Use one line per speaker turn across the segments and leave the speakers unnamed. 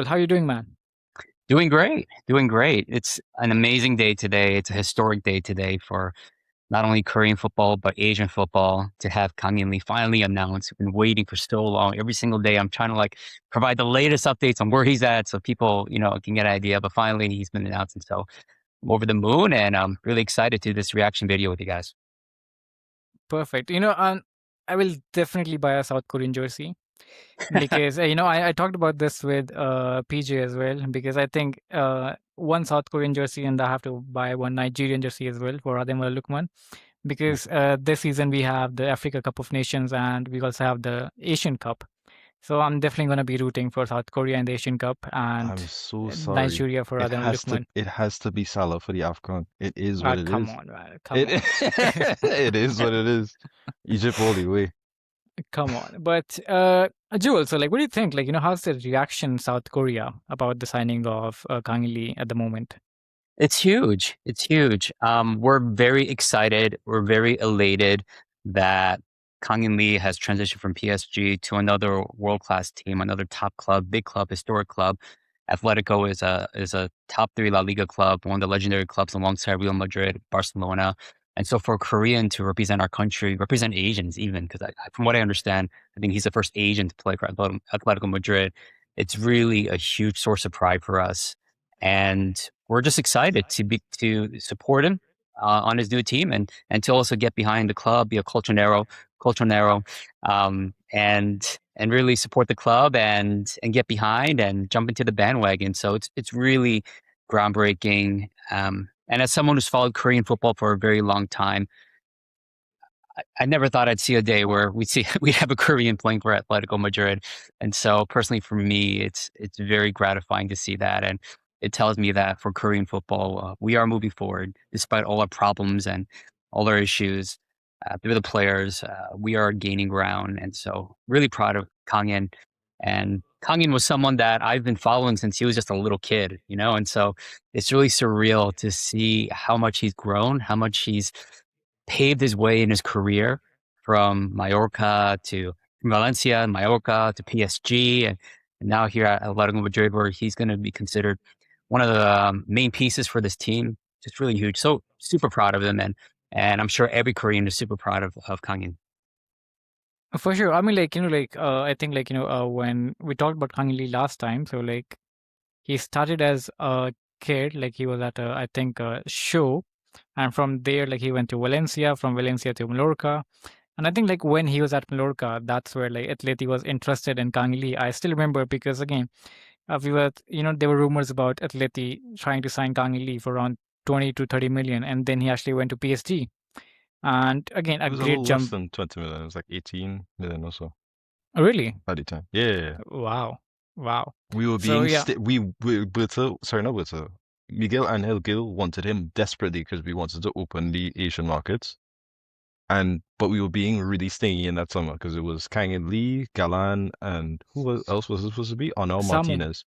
How you doing, man?
Doing great, doing great. It's an amazing day today. It's a historic day today for not only Korean football, but Asian football to have Kang In Lee finally announced. We've been waiting for so long. Every single day, I'm trying to provide the latest updates on where he's at so people, can get an idea. But finally, he's been announced. And so I'm over the moon and I'm really excited to do this reaction video with you guys.
Perfect. I will definitely buy a South Korean jersey because I talked about this with PJ as well because I think one South Korean jersey and I have to buy one Nigerian jersey as well for Ademola Lukman because this season we have the Africa Cup of Nations and we also have the Asian Cup. So I'm definitely going to be rooting for South Korea in the Asian Cup and
I'm so sorry.
Nigeria for Ademola Lukman.
It has to be Salah for the AFCON. It is what it
Come
is.
on, man. Come
It
on.
it is what it is. Egypt all the way.
Come on. But Jewel, so what do you think? How's the reaction in South Korea about the signing of Kang Lee at the moment?
It's huge. It's huge. We're very excited. We're very elated that Kang In Lee has transitioned from PSG to another world-class team, another top club, big club, historic club. Atletico is a top three La Liga club, one of the legendary clubs alongside Real Madrid, Barcelona. And so for a Korean to represent our country, represent Asians even, because from what I understand, I think he's the first Asian to play for Atletico Madrid. It's really a huge source of pride for us. And we're just excited to support him on his new team and to also get behind the club, be a culture and really support the club and get behind and jump into the bandwagon. So it's really groundbreaking. And as someone who's followed Korean football for a very long time, I never thought I'd see a day where we'd have a Korean playing for Atletico Madrid. And so personally for me, it's very gratifying to see that. And it tells me that for Korean football, we are moving forward despite all our problems and all our issues. Through the players, we are gaining ground. And so really proud of Kang In. And Kang In was someone that I've been following since he was just a little kid, and so it's really surreal to see how much he's grown, how much he's paved his way in his career from Valencia, Mallorca to PSG, and now here at Atletico Madrid, where he's going to be considered one of the main pieces for this team. Just really huge. So super proud of him, and I'm sure every Korean is super proud of Kang In.
For sure. I mean, I think, when we talked about Kang Lee last time, so, he started as a kid, he was at I think, a show. And from there, he went to Valencia, from Valencia to Mallorca. And I think, when he was at Mallorca, that's where, Atleti was interested in Kang Lee. I still remember because, again, we were, there were rumors about Atleti trying to sign Kang Lee for around 20 to 30 million. And then he actually went to PSG. And again,
It
a
was a
great
little less
jump.
than 20 million. It was like 18 million or so
Really?
at the time. Yeah.
Wow. Wow.
We were
So,
being
yeah.
Miguel Angel Gil wanted him desperately because we wanted to open the Asian markets. But we were being really stingy in that summer because it was Kang In Lee, Galan, and else was it supposed to be? Onel
Samu.
Martinez.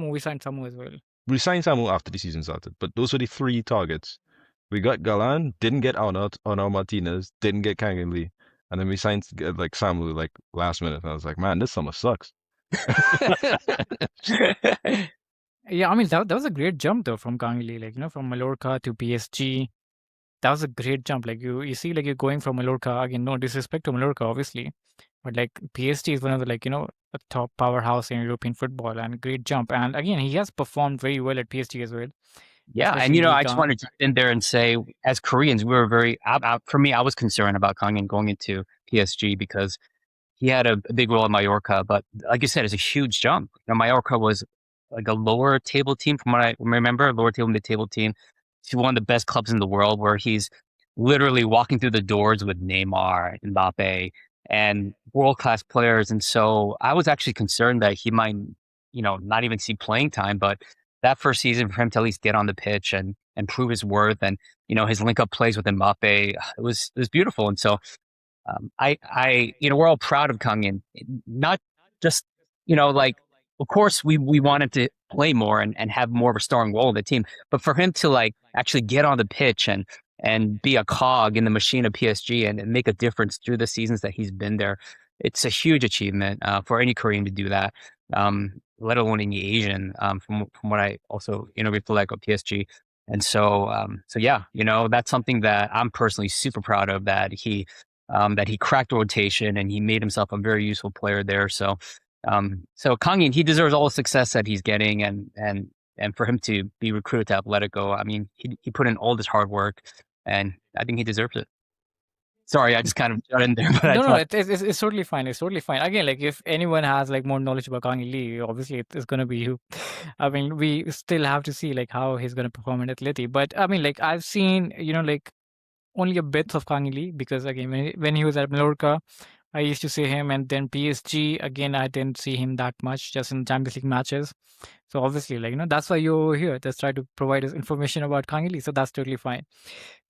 We signed Samu as well.
We signed Samu after the season started, but those were the three targets. We got Galan, didn't get Onel Martinez, didn't get Kang In Lee, and then we signed Samu last minute. And I was like, man, this summer sucks.
Yeah, I mean that was a great jump though from Kang Lee, from Mallorca to PSG. That was a great jump. You see, you're going from Mallorca again. No disrespect to Mallorca, obviously, but PSG is one of the a top powerhouse in European football, and great jump. And again, he has performed very well at PSG as well.
Yeah, and
Especially in
I
Ligue
just
1.
wanted to in there and say, as Koreans, we were for me, I was concerned about Kang In going into PSG because he had a big role in Mallorca, but like you said, it's a huge jump. Mallorca was like a lower table team from what I remember, lower table, mid-table team, to one of the best clubs in the world where he's literally walking through the doors with Neymar, Mbappe, and world-class players. And so I was actually concerned that he might, not even see playing time, but that first season for him to at least get on the pitch and prove his worth and, his link-up plays with Mbappe, it was beautiful. And so we're all proud of Kang In, not just, of course we want him to play more and have more of a starring role in the team, but for him to actually get on the pitch and be a cog in the machine of PSG and make a difference through the seasons that he's been there, it's a huge achievement for any Korean to do that. let alone in the Asian, from what I also, reflect on PSG. And so yeah, that's something that I'm personally super proud of, that he cracked the rotation and he made himself a very useful player there. So Kang In, he deserves all the success that he's getting, and for him to be recruited to Atletico, I mean, he put in all this hard work, and I think he deserves it. Sorry, I just kind of got in there, but I
No,
thought,
it's totally fine. It's totally fine. Again, like if anyone has like more knowledge about Kang Lee, obviously it's gonna be you. I mean, we still have to see like how he's gonna perform in Atleti. But I mean, like I've seen, like only a bit of Kang Lee because again, when he was at Mallorca, I used to see him, and then PSG again, I didn't see him that much, just in Champions League matches. So obviously, like that's why you're here. Just try to provide us information about Kang Lee. So that's totally fine.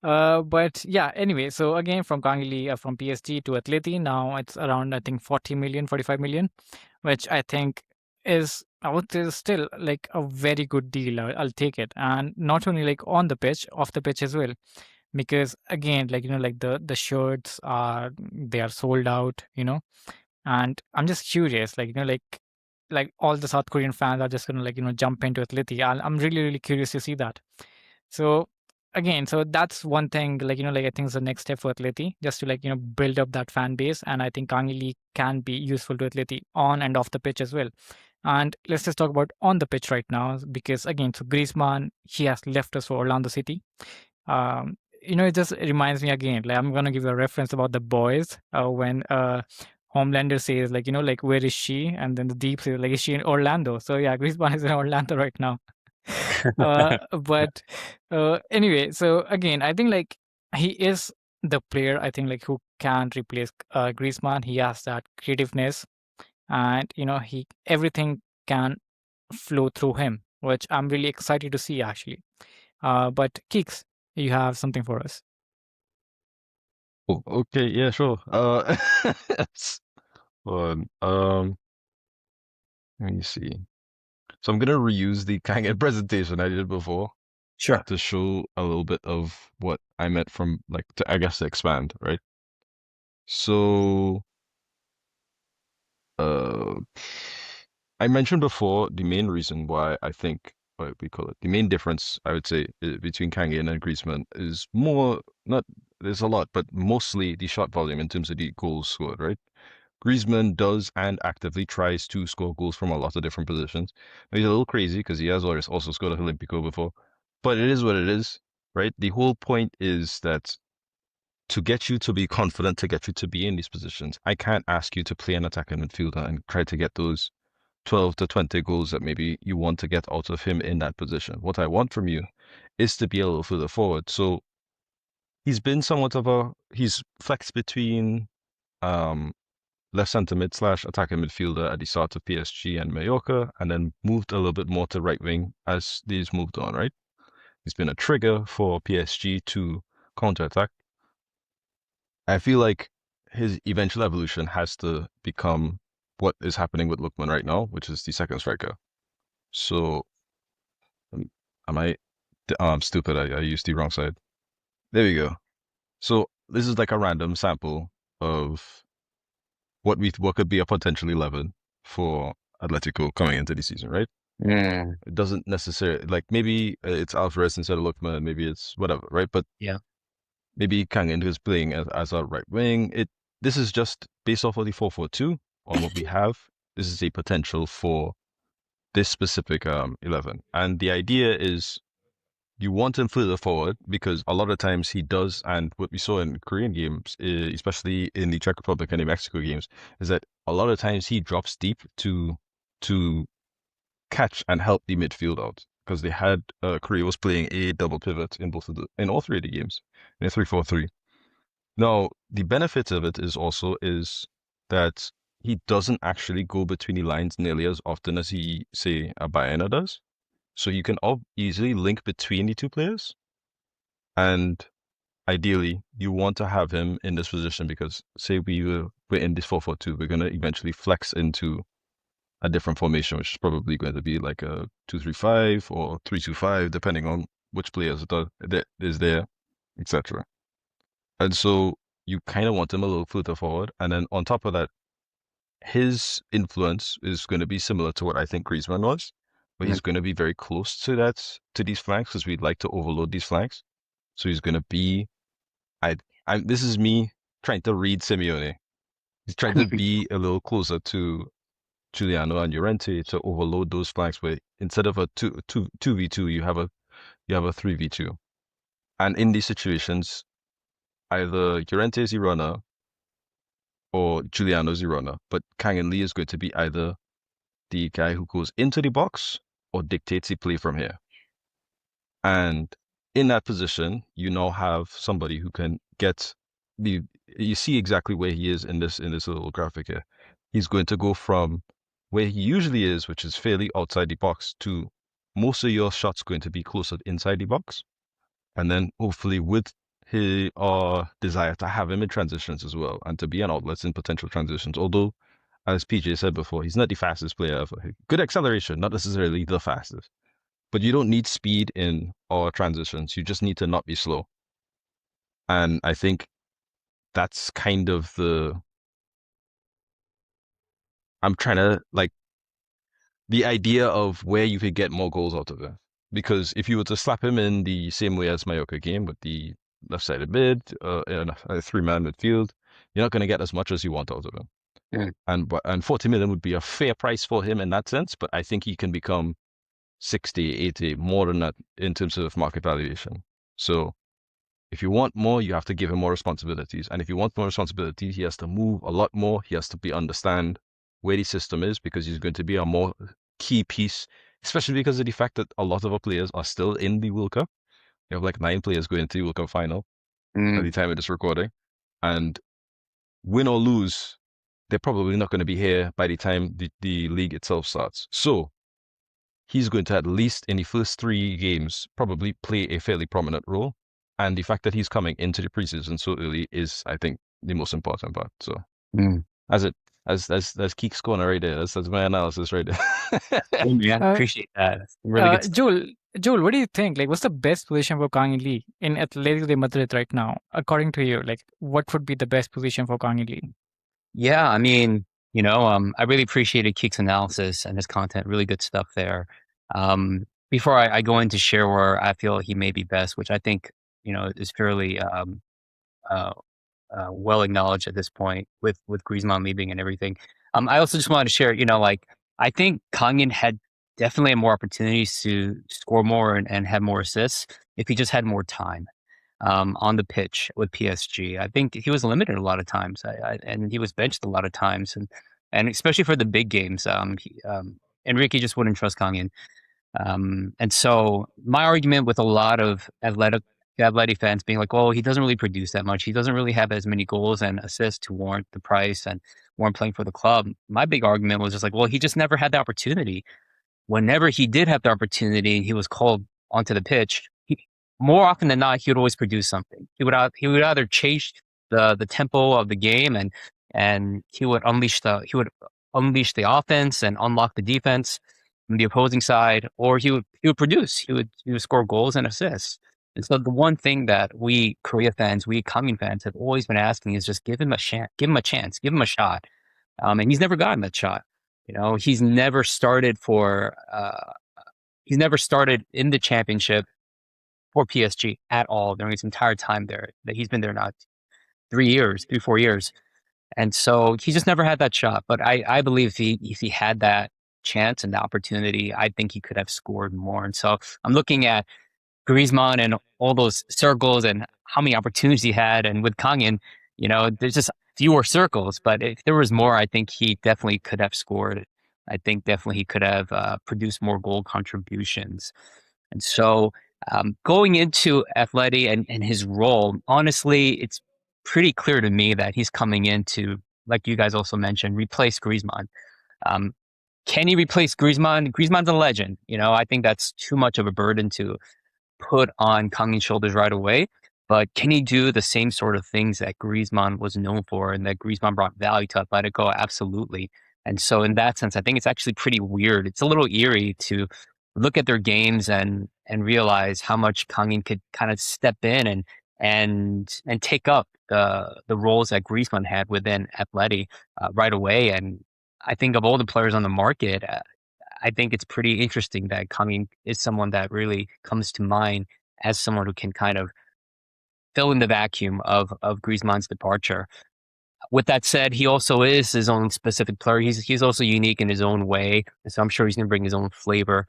But yeah, anyway, so again from Kang Lee, from PSG to Atleti, now it's around I think 40 million, 45 million, which I think is I would say still like a very good deal. I'll take it, and not only like on the pitch, off the pitch as well, because again, like like the shirts they are sold out, and I'm just curious, like like all the South Korean fans are just gonna like jump into Atleti. I'm really really curious to see that. So again, so that's one thing, like like I think it's the next step for Atleti, just to like build up that fan base, and I think Kang Lee can be useful to Atleti on and off the pitch as well. And let's just talk about on the pitch right now, because again, so Griezmann, he has left us for Orlando City. It just reminds me again, like I'm gonna give a reference about The Boys, when Homelander says like like where is she, and then the Deep says like is she in Orlando? So yeah, Griezmann is in Orlando right now. But anyway, so again, I think like he is the player I think like who can replace Griezmann. He has that creativeness, and he everything can flow through him, which I'm really excited to see actually. But Keeks, you have something for us.
Oh, okay, yeah, sure. It's fun. Let me see. So I'm gonna reuse the Kang In presentation I did before
sure.
to show a little bit of what I meant from like I guess to expand, right? So I mentioned before the main reason why I think what we call it, the main difference I would say between Kang In and Griezmann is more not there's a lot, but mostly the shot volume in terms of the goals scored, right? Griezmann does and actively tries to score goals from a lot of different positions. He's a little crazy because he has also scored at Olympico before, but it is what it is, right? The whole point is that to get you to be confident, to get you to be in these positions, I can't ask you to play an attacking midfielder and try to get those 12 to 20 goals that maybe you want to get out of him in that position. What I want from you is to be a little further forward. So he's been he's flexed between left centre mid / attacking midfielder at the start of PSG and Mallorca, and then moved a little bit more to right wing as these moved on, right? He's been a trigger for PSG to counter-attack. I feel like his eventual evolution has to become what is happening with Lookman right now, which is the second striker. So, I'm stupid. I used the wrong side. There we go. So this is like a random sample of what could be a potential 11 for Atletico coming into the season, right? It doesn't necessarily like maybe it's Alvarez instead of Lookman, maybe it's whatever, right? But
Yeah.
maybe Kang In is playing as a right wing. This is just based off of the 4-4-2 on what we have. This is a potential for this specific 11, and the idea is you want him further forward because a lot of times he does, and what we saw in Korean games, especially in the Czech Republic and the Mexico games, is that a lot of times he drops deep to catch and help the midfield out because they had Korea was playing a double pivot in in all three of the games in a 3-4-3. Now the benefit of it is that he doesn't actually go between the lines nearly as often as he say a Baena does. So you can easily link between the two players. And ideally, you want to have him in this position because say we're in this 4-4-2, we're going to eventually flex into a different formation, which is probably going to be like a 2-3-5 or 3-2-5, depending on which players that is there, etc. And so you kind of want him a little further forward. And then on top of that, his influence is going to be similar to what I think Griezmann was, but he's going to be very close to these flanks because we'd like to overload these flanks. So he's going to be, this is me trying to read Simeone. He's trying to be a little closer to Giuliano and Llorente to overload those flanks, where instead of a 2v2, you have a 3v2. And in these situations, either Llorente is the runner or Giuliano is the runner, but Kang and Lee is going to be either the guy who goes into the box or dictates the play from here. And in that position, you now have somebody who can get you see exactly where he is in this little graphic here. He's going to go from where he usually is, which is fairly outside the box, to most of your shots going to be closer inside the box. And then hopefully with his desire to have him in transitions as well and to be an outlet in potential transitions. Although, as PJ said before, he's not the fastest player ever. Good acceleration, not necessarily the fastest. But you don't need speed in our transitions. You just need to not be slow. And I think that's kind of I'm trying to, like, the idea of where you could get more goals out of it. Because if you were to slap him in the same way as Mallorca game with the left-sided mid, in a three-man midfield, you're not going to get as much as you want out of him. Yeah. And 40 million would be a fair price for him in that sense, but I think he can become 60, 80, more than that in terms of market valuation. So if you want more, you have to give him more responsibilities. And if you want more responsibilities, he has to move a lot more. He has to understand where the system is, because he's going to be a more key piece, especially because of the fact that a lot of our players are still in the World Cup. You have like 9 players going to the World Cup final at the time of this recording. And win or lose, they're probably not going to be here by the time the league itself starts. So he's going to, at least in the first 3 games, probably play a fairly prominent role. And the fact that he's coming into the preseason so early is, I think, the most important part. So as Keek's corner right there, that's my analysis right there.
Yeah, appreciate that. That's really good stuff.
Joel, what do you think? Like, what's the best position for Kang Lee in Atletico de Madrid right now? According to you, like, what would be the best position for Kang Lee?
Yeah, I mean, I really appreciated Keek's analysis and his content. Really good stuff there. Before I go in to share where I feel he may be best, which I think, is fairly well acknowledged at this point with Griezmann leaving and everything. I also just wanted to share, I think Kangin had definitely had more opportunities to score more and have more assists if he just had more time on the pitch with PSG. I think he was limited a lot of times, and he was benched a lot of times, and especially for the big games, Enrique just wouldn't trust Kangin. And so my argument with a lot of Atleti fans being like, well, he doesn't really produce that much. He doesn't really have as many goals and assists to warrant the price and warrant playing for the club. My big argument was just like, well, he just never had the opportunity. Whenever he did have the opportunity, he was called onto the pitch. More often than not, he would always produce something. He would either chase the tempo of the game and he would unleash the offense and unlock the defense from the opposing side, or he would produce. He would score goals and assists. And so the one thing that we Korea fans, we Kangin fans have always been asking is just give him a chance, give him a shot. And he's never gotten that shot. He's never started in the championship for PSG at all during his entire time there. That he's been there now 4 years. And so he just never had that shot. But I believe if he had that chance and the opportunity, I think he could have scored more. And so I'm looking at Griezmann and all those circles and how many opportunities he had. And with Kangin, there's just fewer circles. But if there was more, I think he definitely could have scored. I think definitely he could have produced more goal contributions. And so going into Atleti and his role, honestly, it's pretty clear to me that he's coming in to, like you guys also mentioned, replace Griezmann. Can he replace Griezmann? Griezmann's a legend. I think that's too much of a burden to put on Kangin's shoulders right away. But can he do the same sort of things that Griezmann was known for and that Griezmann brought value to Atletico? Absolutely. And so in that sense, I think it's actually pretty weird. It's a little eerie to look at their games and realize how much Kangin could kind of step in and take up the roles that Griezmann had within Atleti right away. And I think of all the players on the market, I think it's pretty interesting that Kang In is someone that really comes to mind as someone who can kind of fill in the vacuum of Griezmann's departure. With that said, he also is his own specific player. He's also unique in his own way, and so I'm sure he's going to bring his own flavor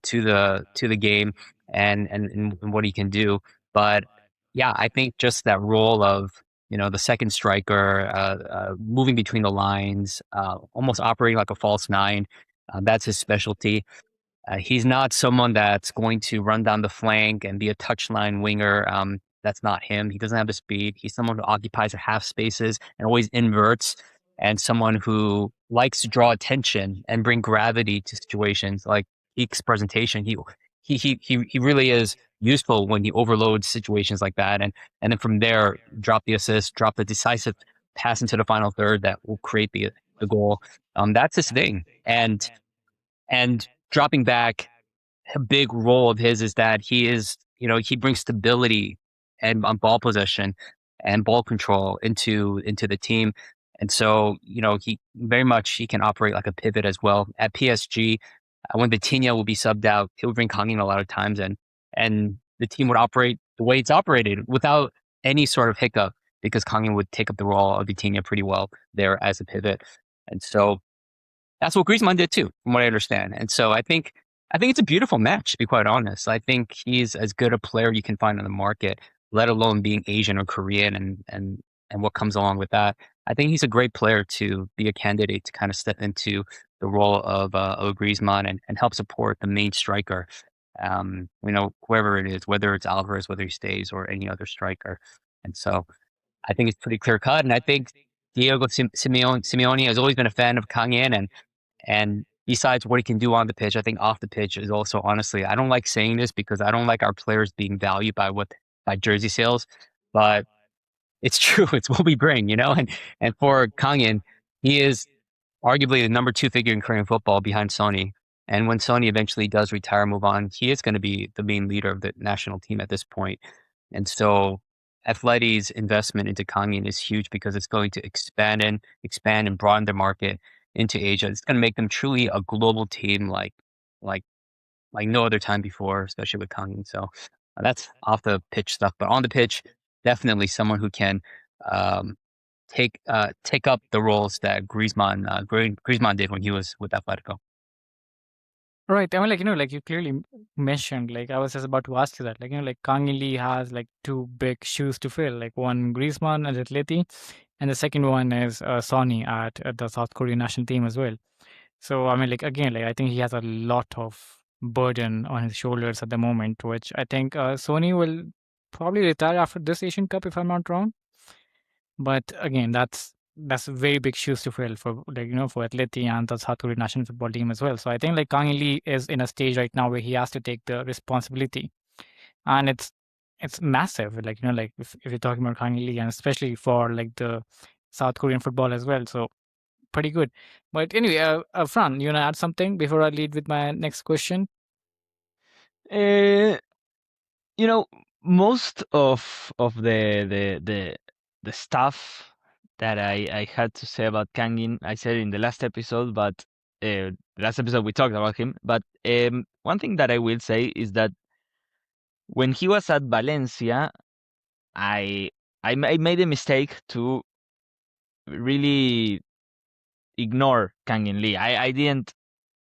to the game and what he can do. But yeah, I think just that role of the second striker, moving between the lines, almost operating like a false nine, that's his specialty. He's not someone that's going to run down the flank and be a touchline winger. That's not him. He doesn't have the speed. He's someone who occupies the half spaces and always inverts, and someone who likes to draw attention and bring gravity to situations. Like Eek's presentation, he really is useful when he overloads situations like that, and then from there, drop the assist, drop the decisive pass into the final third that will create the goal. That's his thing, and dropping back, a big role of his is that he brings stability and on ball possession and ball control into the team. And so, he can operate like a pivot as well. At PSG, when Vitinha will be subbed out, he would bring Kang In a lot of times, and the team would operate the way it's operated without any sort of hiccup, because Kang In would take up the role of Vitinha pretty well there as a pivot. And so that's what Griezmann did too, from what I understand. And so I think it's a beautiful match, to be quite honest. I think he's as good a player you can find on the market, let alone being Asian or Korean and what comes along with that. I think he's a great player to be a candidate to kind of step into the role of Griezmann and help support the main striker. Whoever it is, whether it's Alvarez, whether he stays, or any other striker. And so I think it's pretty clear cut. And I think Diego Simeone has always been a fan of Kang In, and besides what he can do on the pitch, I think off the pitch is also, honestly, I don't like saying this because I don't like our players being valued by jersey sales, but it's true. It's what we bring, and for Kang In, he is arguably the number 2 figure in Korean football behind Sonny. And when Sonny eventually does retire, move on, he is going to be the main leader of the national team at this point. And so Atleti's investment into Kang In is huge because it's going to expand and broaden their market into Asia. It's going to make them truly a global team like no other time before, especially with Kang In. So that's off the pitch stuff, but on the pitch, definitely someone who can take up the roles that Griezmann did when he was with Atletico.
Right. I mean, like you clearly mentioned, like I was just about to ask you that, like Kang In Lee has like 2 big shoes to fill, like one Griezmann at Atleti, and the second one is Sonny at the South Korean national team as well. So I mean, like again, like I think he has a lot of burden on his shoulders at the moment, which I think Sonny will probably retire after this Asian Cup, if I'm not wrong. But again, that's very big shoes to fill for for Atleti and the South Korean national football team as well. So I think like Kang In Lee is in a stage right now where he has to take the responsibility, and it's massive. Like like if you're talking about Kang In Lee, and especially for like the South Korean football as well. So pretty good. But anyway, Fran, you wanna add something before I lead with my next question?
Most of the stuff that I had to say about Kang In, I said in the last episode, but the last episode we talked about him. But one thing that I will say is that when he was at Valencia, I made a mistake to really ignore Kang In Lee. I didn't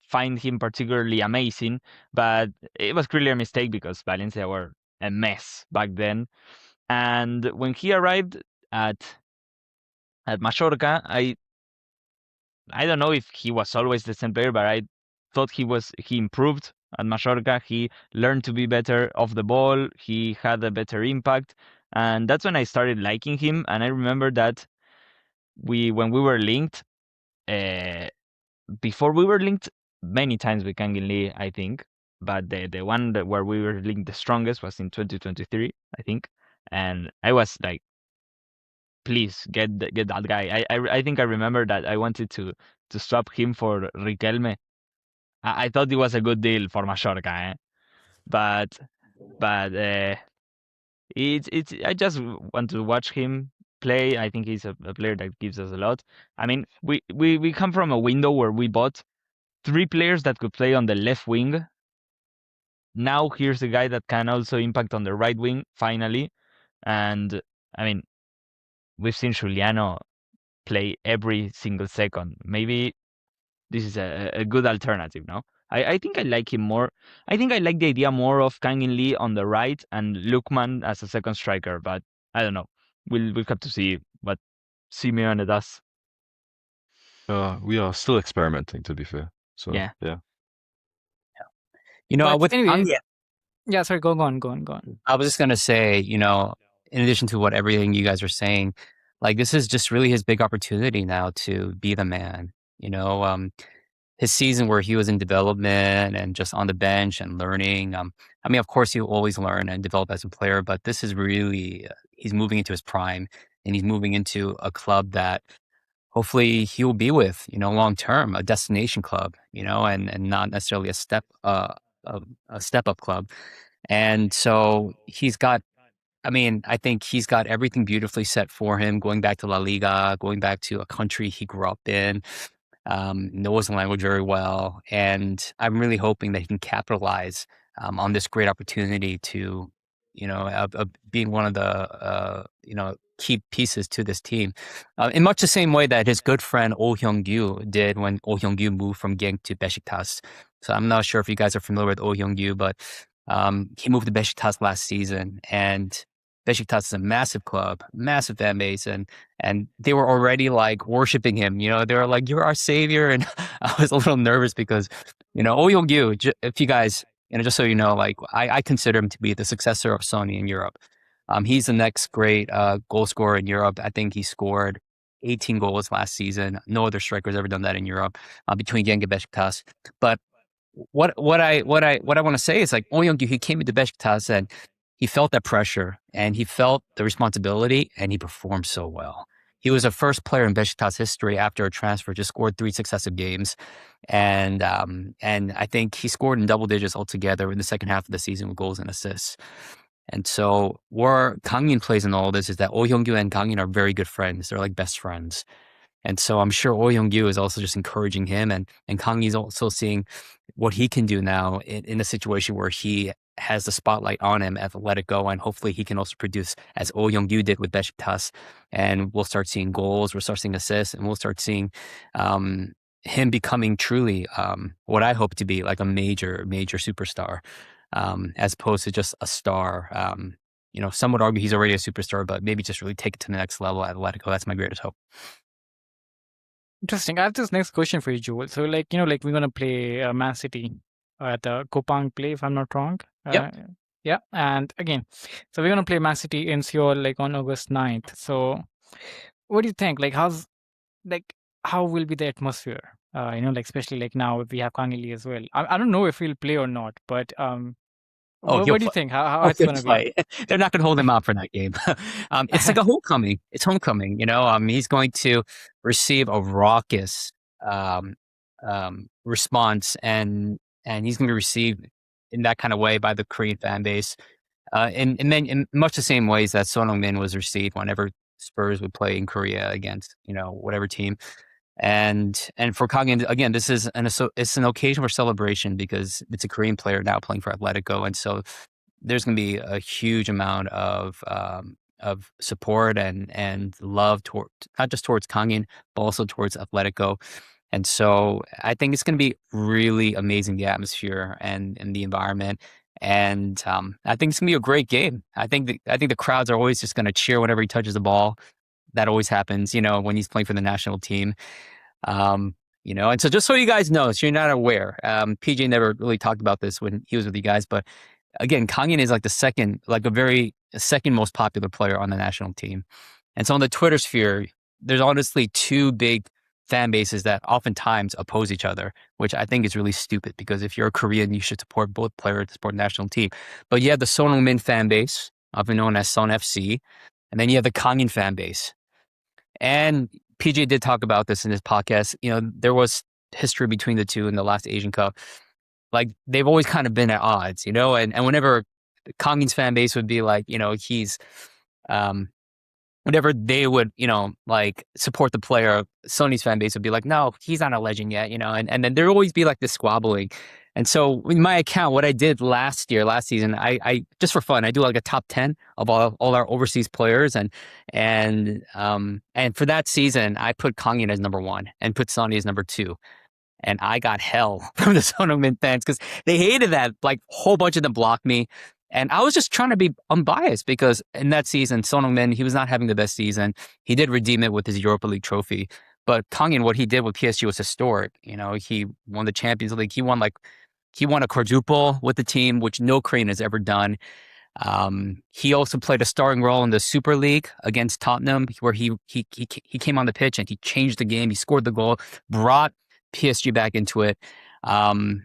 find him particularly amazing, but it was clearly a mistake because Valencia were a mess back then. And when he arrived at Mallorca, I don't know if he was always the same player, but I thought he improved at Mallorca. He learned to be better off the ball. He had a better impact, and that's when I started liking him. And I remember that when we were linked, before we were linked many times with Kang In Lee, I think, but the one where we were linked the strongest was in 2023, I think, and I was like, please get that guy. I think I remember that I wanted to swap him for Riquelme. I thought it was a good deal for Mallorca, but it's I just want to watch him play. I think he's a player that gives us a lot. I mean, we come from a window where we bought 3 players that could play on the left wing. Now here's a guy that can also impact on the right wing, finally. And I mean, we've seen Juliano play every single second. Maybe this is a good alternative, no? I think I like him more. I think I like the idea more of Kangin Lee on the right and Lukman as a second striker, but I don't know. We'll have to see what Simeone does.
We are still experimenting, to be fair. So
Yeah.
But
with
anyway,
Kangin,
yeah, sorry, go on.
I was just going to say, in addition to what everything you guys are saying, like this is just really his big opportunity now to be the man. His season where he was in development and just on the bench and learning. I mean, of course, he'll always learn and develop as a player, but this is really, he's moving into his prime and he's moving into a club that hopefully he will be with, long term, a destination club, and not necessarily a step up club. And so I think he's got everything beautifully set for him, going back to La Liga, going back to a country he grew up in, knows the language very well. And I'm really hoping that he can capitalize on this great opportunity to, of being one of the, key pieces to this team. In much the same way that his good friend Oh Hyung-gyu did when Oh Hyung-gyu moved from Genk to Besiktas. So I'm not sure if you guys are familiar with Oh Hyung-gyu, but he moved to Besiktas last season, and Besiktas is a massive club, massive fan base, and they were already like worshiping him. They were like, "You're our savior," and I was a little nervous because, Oh Hyung-gyu, if you guys, just so you know, like I consider him to be the successor of Sonny in Europe. He's the next great goal scorer in Europe. I think he scored 18 goals last season. No other striker has ever done that in Europe between Genk and Besiktas. But what I want to say is like Oh Hyung-gyu, he came into Besiktas and he felt that pressure and he felt the responsibility and he performed so well. He was the first player in Besiktas history after a transfer to score 3 successive games. And I think he scored in double digits altogether in the second half of the season with goals and assists. And so where Kangin plays in all this is that Oh Hyung-gyu and Kangin are very good friends. They're like best friends. And so I'm sure Oh Hyung-gyu is also just encouraging him, and Kangin is also seeing what he can do now in a situation where he has the spotlight on him at Atletico, and hopefully he can also produce as Oh Hyung-gyu did with Besiktas, and we'll start seeing goals, we'll start seeing assists, and we'll start seeing him becoming truly what I hope to be like a major superstar, as opposed to just a star. Some would argue he's already a superstar, but maybe just really take it to the next level at Atletico. That's my greatest hope.
Interesting. I have this next question for you, Joel. So, we're gonna play Man City at the Kopang play, if I'm not wrong.
Yep.
Yeah. And again, so we're gonna play Man City in Seoul, on August 9th. So, what do you think? How will be the atmosphere? Especially now if we have Kang Lee as well. I don't know if he'll play or not, but what do you think? How it's gonna be?
They're not going to hold him out for that game. It's like a homecoming. It's homecoming. He's going to receive a raucous response, and he's going to be received in that kind of way by the Korean fan base, in much the same ways that Son Heung-min was received whenever Spurs would play in Korea against whatever team. And for Kangin, again, this is it's an occasion for celebration because it's a Korean player now playing for Atletico, and so there's going to be a huge amount of support and love toward not just towards Kangin but also towards Atletico. And so I think it's going to be really amazing, the atmosphere and the environment. And I think it's going to be a great game. I think the crowds are always just going to cheer whenever he touches the ball. That always happens, when he's playing for the national team. And so just so you guys know, so you're not aware, PJ never really talked about this when he was with you guys, but again, Kangin is like the second most popular player on the national team. And so on the Twitter sphere, there's honestly 2 big fan bases that oftentimes oppose each other, which I think is really stupid because if you're a Korean, you should support both players to support the national team. But you have the Son Heung-min fan base, often known as Son FC, and then you have the Kangin fan base. And PJ did talk about this in his podcast. There was history between the two in the last Asian Cup. Like they've always kind of been at odds, and whenever Kangin's fan base would be like, he's whenever they would, like support the player, Sony's fan base would be like, no, he's not a legend yet, and then there'd always be like this squabbling. And so in my account, what I did last season, I just for fun, I do like a top 10 of all our overseas players. And for that season, I put Kang In as number 1 and put Sonny as number 2. And I got hell from the Son Heung-min fans because they hated that. Like, a whole bunch of them blocked me. And I was just trying to be unbiased because in that season, Son Heung-min, he was not having the best season. He did redeem it with his Europa League trophy. But Kang In, what he did with PSG was historic. He won the Champions League. He won a quadruple with the team, which no Korean has ever done. He also played a starring role in the Super League against Tottenham, where he came on the pitch and he changed the game. He scored the goal, brought PSG back into it. And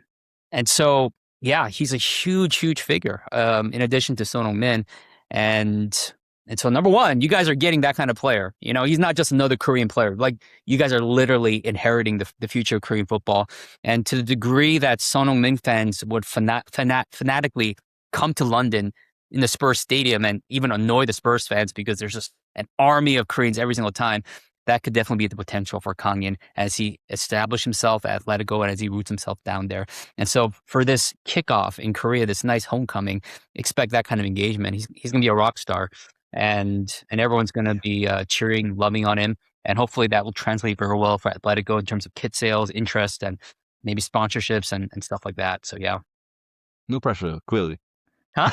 so, yeah, he's a huge, huge figure, in addition to Son Heung-min. And so, number 1, you guys are getting that kind of player. He's not just another Korean player. Like, you guys are literally inheriting the future of Korean football. And to the degree that Son Heung-min fans would fanatically come to London in the Spurs stadium and even annoy the Spurs fans because there's just an army of Koreans every single time, that could definitely be the potential for Kang In as he established himself at Atletico and as he roots himself down there. And so for this kickoff in Korea, this nice homecoming, expect that kind of engagement. He's going to be a rock star, and everyone's going to be cheering, loving on him. And hopefully that will translate very well for Atletico in terms of kit sales, interest, and maybe sponsorships and stuff like that. So, yeah.
No pressure, clearly.
Huh?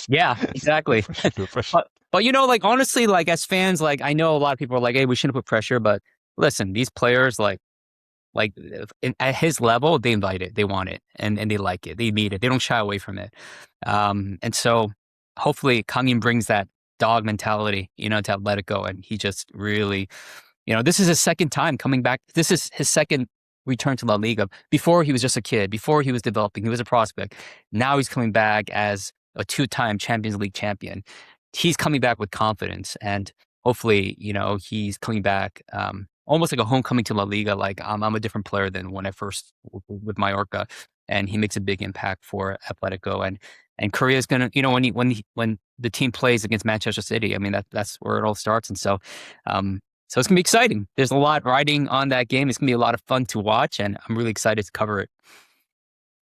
Yeah, exactly.
No pressure.
But like, honestly, like, as fans, like, I know a lot of people are like, hey, we shouldn't put pressure. But listen, these players, like at his level, they invite it, they want it, and they like it, they need it, they don't shy away from it. And so hopefully Kang In brings that dog mentality, to Atletico, and he just really, this is his second time coming back. This is his second return to La Liga. Before, he was just a kid. Before, he was developing. He was a prospect. Now he's coming back as a 2-time Champions League champion. He's coming back with confidence, and hopefully, he's coming back almost like a homecoming to La Liga. Like, I'm a different player than when I first with Mallorca, and he makes a big impact for Atletico. And Korea is gonna, when the team plays against Manchester City, I mean, that's where it all starts. And so, so it's gonna be exciting. There's a lot riding on that game. It's gonna be a lot of fun to watch, and I'm really excited to cover it.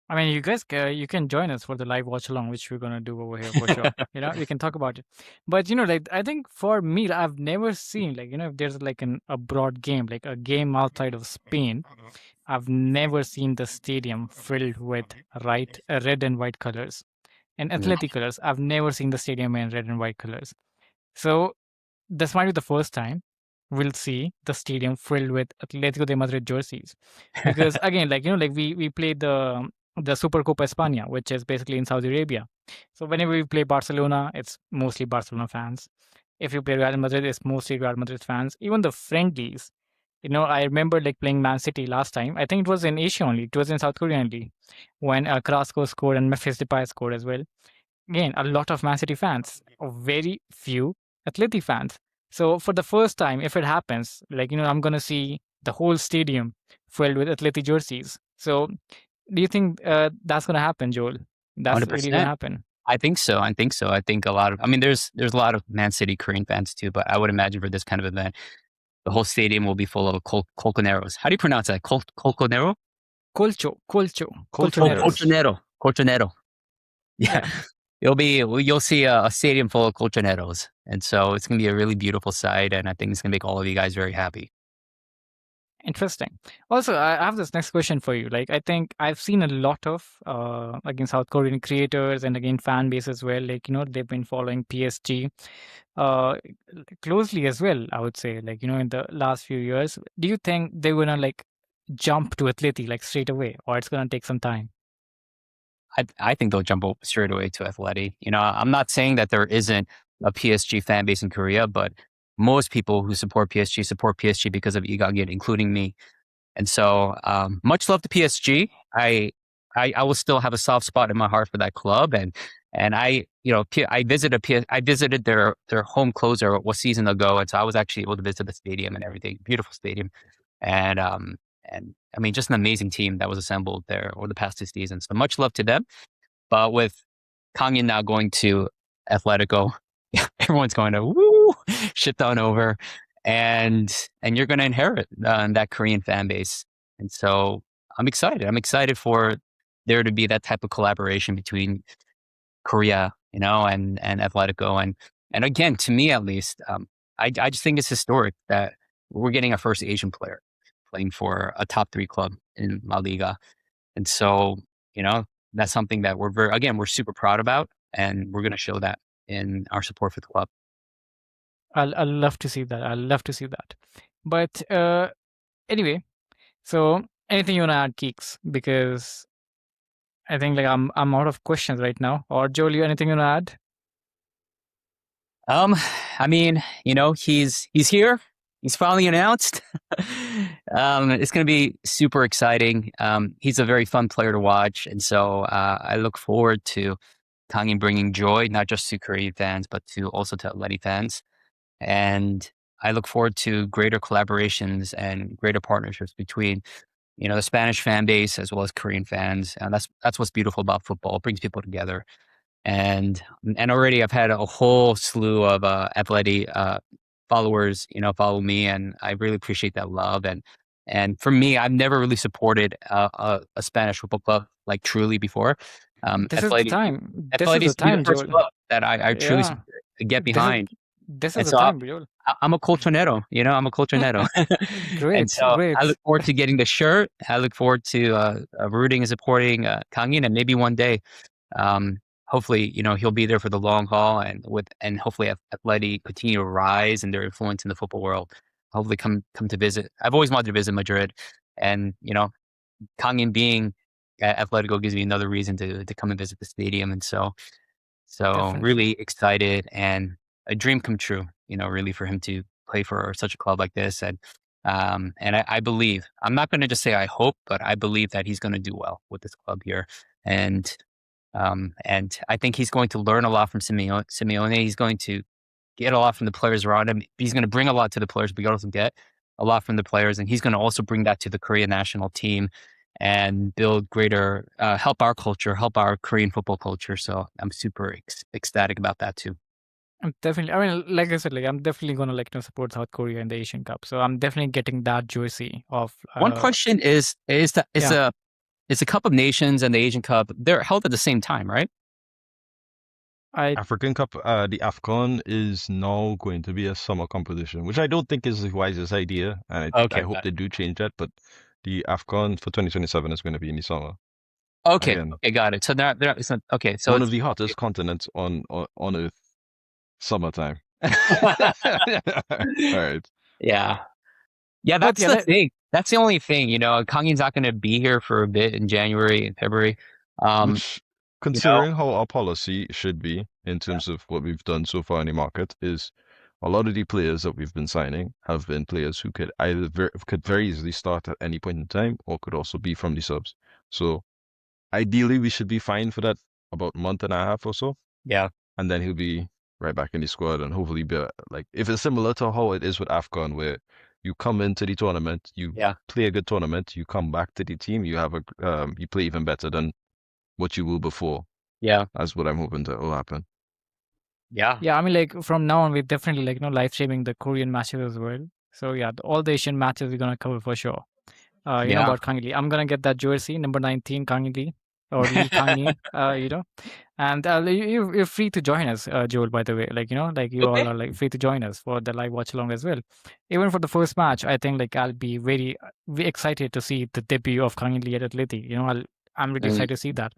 I mean, you guys, you can join us for the live watch along, which we're gonna do over here for sure. We can talk about it. But like, I think for me, I've never seen, like, if there's like a broad game, like a game outside of Spain, I've never seen the stadium filled with red and white colors and Athletic colors. I've never seen the stadium in red and white colors. So this might be the first time we'll see the stadium filled with Atletico de Madrid jerseys, because again, like, we played the Supercopa España, which is basically in Saudi Arabia. So whenever we play Barcelona, it's mostly Barcelona fans. If you play Real Madrid, it's mostly Real Madrid fans. Even the friendlies, I remember like playing Man City last time. I think it was in Asia only. It was in South Korea only, when Carrasco scored and Memphis Depay scored as well. Again, a lot of Man City fans, very few Atleti fans. So for the first time, if it happens, like, I'm going to see the whole stadium filled with Atleti jerseys. So do you think that's going to happen, Joel? That's
100%.
really going to happen?
I think so. I think a lot of, there's a lot of Man City Korean fans too, but I would imagine for this kind of event, the whole stadium will be full of colchoneros. How do you pronounce that? Colchonero? Colchonero. Yeah. You'll see a stadium full of colchoneros. And so it's going to be a really beautiful sight, and I think it's going to make all of you guys very happy.
Interesting. Also, I have this next question for you. Like, I think I've seen a lot of again, South Korean creators and again fan base as well. Like, they've been following PSG closely as well, I would say, like, in the last few years. Do you think they're gonna like jump to Atleti like straight away, or it's gonna take some time?
I think they'll jump straight away to Atleti. I'm not saying that there isn't a PSG fan base in Korea, but most people who support PSG because of Lee Kang-in, including me. And so, much love to PSG. I will still have a soft spot in my heart for that club, and I visited their home closer a season ago, and so I was actually able to visit the stadium and everything. Beautiful stadium, and just an amazing team that was assembled there over the past 2 seasons. So much love to them. But with Kang-in now going to Atletico, everyone's going to woo. shipped on over, and you're going to inherit that Korean fan base. And so I'm excited. I'm excited for there to be that type of collaboration between Korea, and Atletico. And again, to me at least, I just think it's historic that we're getting our first Asian player playing for a top 3 club in La Liga. And so, that's something that we're super proud about, and we're going to show that in our support for the club.
I'll love to see that. I'll love to see that. But anyway, so anything you want to add, Keeks? Because I think I'm out of questions right now. Or Joel, you anything you want to add?
I mean, he's here. He's finally announced. It's going to be super exciting. He's a very fun player to watch. And so I look forward to Kangin bringing joy, not just to Korean fans, but also to Atleti fans. And I look forward to greater collaborations and greater partnerships between, the Spanish fan base as well as Korean fans. And that's what's beautiful about football. It brings people together. And already I've had a whole slew of Atleti followers, follow me, and I really appreciate that love. And for me, I've never really supported a Spanish football club like truly before.
This is the time. This
Atleti
is the time,
the first
Joel.
club that I truly get behind.
This
And
is the
so
time, Joel.
I'm a colchonero, I'm a colchonero.
Great,
And so
great.
I look forward to getting the shirt. I look forward to rooting and supporting Kangin, and maybe one day, hopefully, he'll be there for the long haul, and hopefully Atleti continue to rise in their influence in the football world. Hopefully come to visit. I've always wanted to visit Madrid, and Kangin being at Atletico gives me another reason to come and visit the stadium. And so
Definitely.
really excited, and a dream come true, really, for him to play for such a club like this. And I believe, I'm not going to just say I hope, but I believe that he's going to do well with this club here. And I think he's going to learn a lot from Simeone. He's going to get a lot from the players around him. He's going to bring a lot to the players, but he also get a lot from the players. And he's going to also bring that to the Korean national team and build greater, help our culture, help our Korean football culture. So I'm super ecstatic about that too.
I'm definitely. I mean, like I said, I'm definitely gonna support South Korea in the Asian Cup. So I'm definitely getting that jersey of.
One question is that it's a Cup of Nations and the Asian Cup. They're held at the same time, right?
African Cup, the AFCON is now going to be a summer competition, which I don't think is the wisest idea, and I hope they do change that. But the AFCON for 2027 is going to be in the summer.
Okay,
Again.
okay, got it. So it's not okay. So
One of the hottest continents on Earth, summertime. All right.
Yeah, that's the thing. That's the only thing. Kangin's not going to be here for a bit in January and February.
Which, considering how our policy should be in terms of what we've done so far in the market, is a lot of the players that we've been signing have been players who could either could very easily start at any point in time, or could also be from the subs. So ideally, we should be fine for that about a month and a half or so.
Yeah.
And then he'll be right back in the squad, and hopefully be like, if it's similar to how it is with AFCON, where you come into the tournament, you play a good tournament, you come back to the team, you have you play even better than what you will before.
Yeah.
That's what I'm hoping that will happen.
Yeah.
Yeah, I mean, from now on, we're definitely live streaming the Korean matches as well. So yeah, all the Asian matches we're gonna cover for sure. You know about Kang Lee. I'm gonna get that jersey, number 19, Kang Lee, or Lee Kang Lee. And you're free to join us, Joel. By the way, you all are free to join us for the live watch along as well. Even for the first match, I think I'll be very excited to see the debut of Kang Lee at Atleti. I'm really excited to see that.